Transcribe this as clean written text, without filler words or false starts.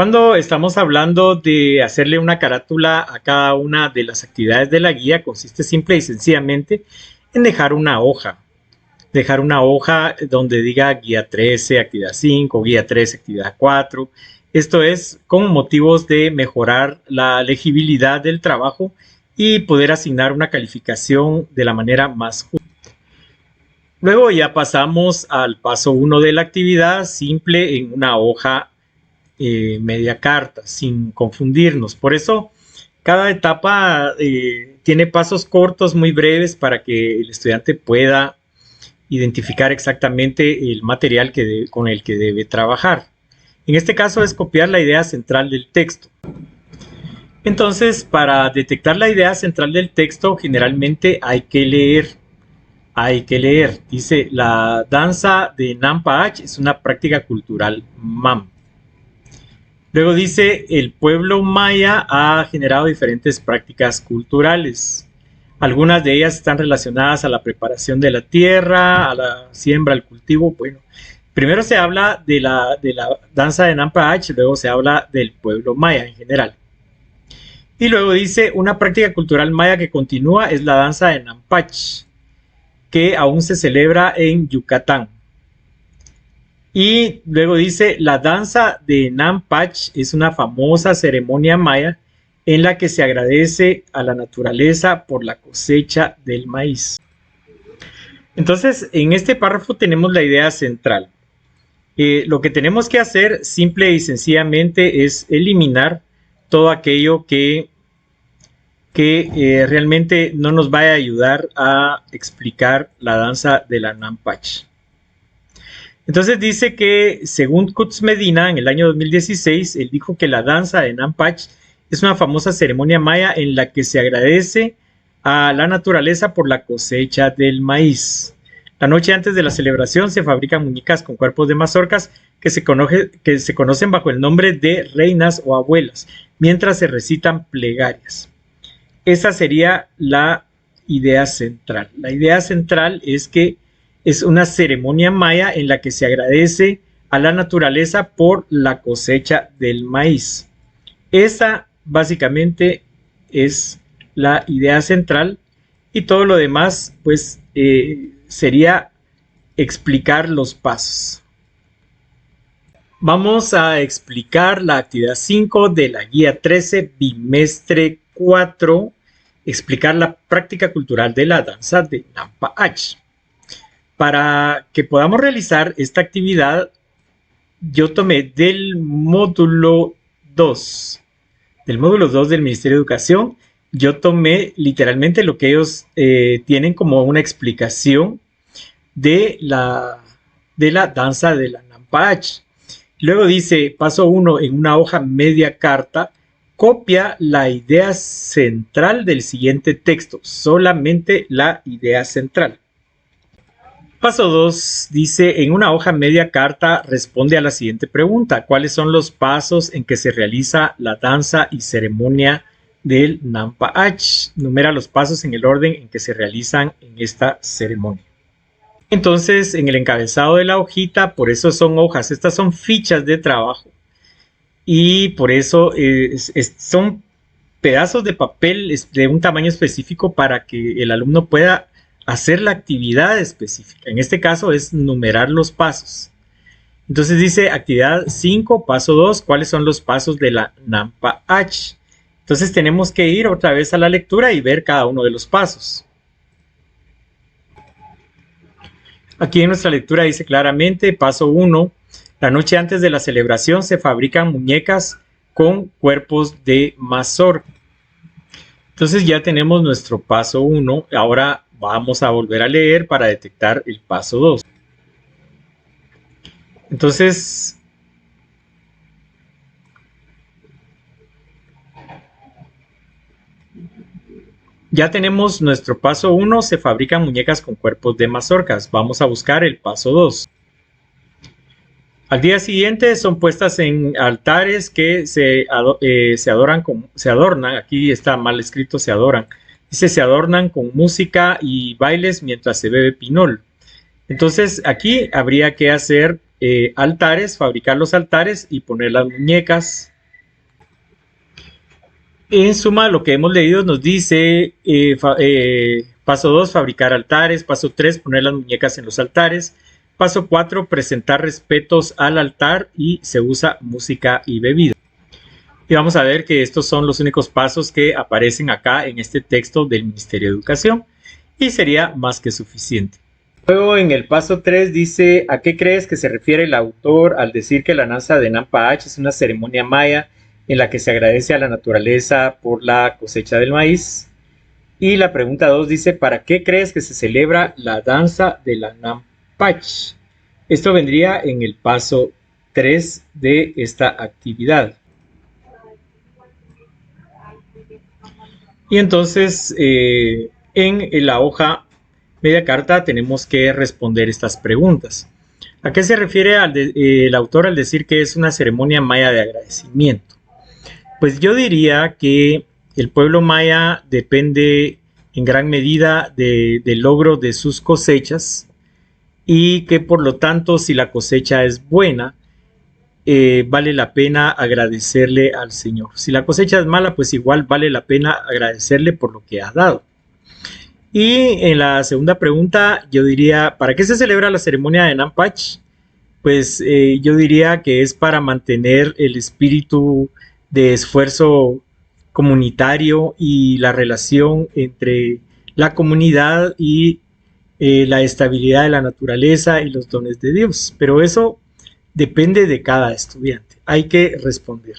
Cuando estamos hablando de hacerle una carátula a cada una de las actividades de la guía, consiste simple y sencillamente en dejar una hoja. Dejar una hoja donde diga guía 13, actividad 5, guía 13, actividad 4. Esto es con motivos de mejorar la legibilidad del trabajo y poder asignar una calificación de la manera más justa. Luego ya pasamos al paso 1 de la actividad, simple en una hoja media carta, sin confundirnos. Por eso, cada etapa tiene pasos cortos, muy breves, para que el estudiante pueda identificar exactamente el material con el que debe trabajar. En este caso es copiar la idea central del texto. Entonces, para detectar la idea central del texto, generalmente hay que leer. Dice, la danza de Nampa Ach es una práctica cultural MAM. Luego dice, el pueblo maya ha generado diferentes prácticas culturales. Algunas de ellas están relacionadas a la preparación de la tierra, a la siembra, al cultivo. Bueno, primero se habla de la danza de Nampa Ach, luego se habla del pueblo maya en general. Y luego dice, una práctica cultural maya que continúa es la danza de Nampach, que aún se celebra en Yucatán. Y luego dice, la danza de Nampach es una famosa ceremonia maya en la que se agradece a la naturaleza por la cosecha del maíz. Entonces, en este párrafo tenemos la idea central. Lo que tenemos que hacer simple y sencillamente es eliminar todo aquello que realmente no nos vaya a ayudar a explicar la danza de la Nampach. Entonces dice que según Kutz Medina, en el año 2016, él dijo que la danza de Nampach es una famosa ceremonia maya en la que se agradece a la naturaleza por la cosecha del maíz. La noche antes de la celebración se fabrican muñecas con cuerpos de mazorcas que se conocen bajo el nombre de reinas o abuelas, mientras se recitan plegarias. Esa sería la idea central. La idea central es que es una ceremonia maya en la que se agradece a la naturaleza por la cosecha del maíz. Esa básicamente es la idea central y todo lo demás pues sería explicar los pasos. Vamos a explicar la actividad 5 de la guía 13 bimestre 4, explicar la práctica cultural de la danza de Nampa Ach. Para que podamos realizar esta actividad, yo tomé del módulo 2 del Ministerio de Educación, yo tomé literalmente lo que ellos tienen como una explicación de la danza de la Nampa Ach. Luego dice, paso 1, en una hoja media carta, copia la idea central del siguiente texto, solamente la idea central. Paso 2 dice, en una hoja media carta responde a la siguiente pregunta. ¿Cuáles son los pasos en que se realiza la danza y ceremonia del Nampa Ach? Numera los pasos en el orden en que se realizan en esta ceremonia. Entonces, en el encabezado de la hojita, por eso son hojas, estas son fichas de trabajo. Y por eso son pedazos de papel de un tamaño específico para que el alumno pueda hacer la actividad específica. En este caso es numerar los pasos. Entonces dice actividad 5, paso 2, ¿cuáles son los pasos de la Nampa Ach? Entonces tenemos que ir otra vez a la lectura y ver cada uno de los pasos. Aquí en nuestra lectura dice claramente, paso 1, la noche antes de la celebración se fabrican muñecas con cuerpos de mazorca. Entonces ya tenemos nuestro paso 1, ahora vamos a volver a leer para detectar el paso 2. Entonces, ya tenemos nuestro paso 1, se fabrican muñecas con cuerpos de mazorcas. Vamos a buscar el paso 2. Al día siguiente son puestas en altares que se adornan, aquí está mal escrito, se adoran. Dice, se adornan con música y bailes mientras se bebe pinol. Entonces, aquí habría que hacer altares, fabricar los altares y poner las muñecas. En suma, lo que hemos leído nos dice paso 2, fabricar altares. Paso 3, poner las muñecas en los altares. Paso 4, presentar respetos al altar y se usa música y bebida. Y vamos a ver que estos son los únicos pasos que aparecen acá en este texto del Ministerio de Educación y sería más que suficiente. Luego en el paso 3 dice, ¿a qué crees que se refiere el autor al decir que la danza de Nampa Ach es una ceremonia maya en la que se agradece a la naturaleza por la cosecha del maíz? Y la pregunta 2 dice, ¿para qué crees que se celebra la danza de la Nampa Ach? Esto vendría en el paso 3 de esta actividad. Y entonces en la hoja media carta tenemos que responder estas preguntas. ¿A qué se refiere el autor al decir que es una ceremonia maya de agradecimiento? Pues yo diría que el pueblo maya depende en gran medida del logro de sus cosechas y que por lo tanto si la cosecha es buena, vale la pena agradecerle al Señor. Si la cosecha es mala, pues igual vale la pena agradecerle por lo que ha dado. Y en la segunda pregunta yo diría, ¿para qué se celebra la ceremonia de Nampa Ach? Pues yo diría que es para mantener el espíritu de esfuerzo comunitario y la relación entre la comunidad y la estabilidad de la naturaleza y los dones de Dios. Pero eso depende de cada estudiante. Hay que responder.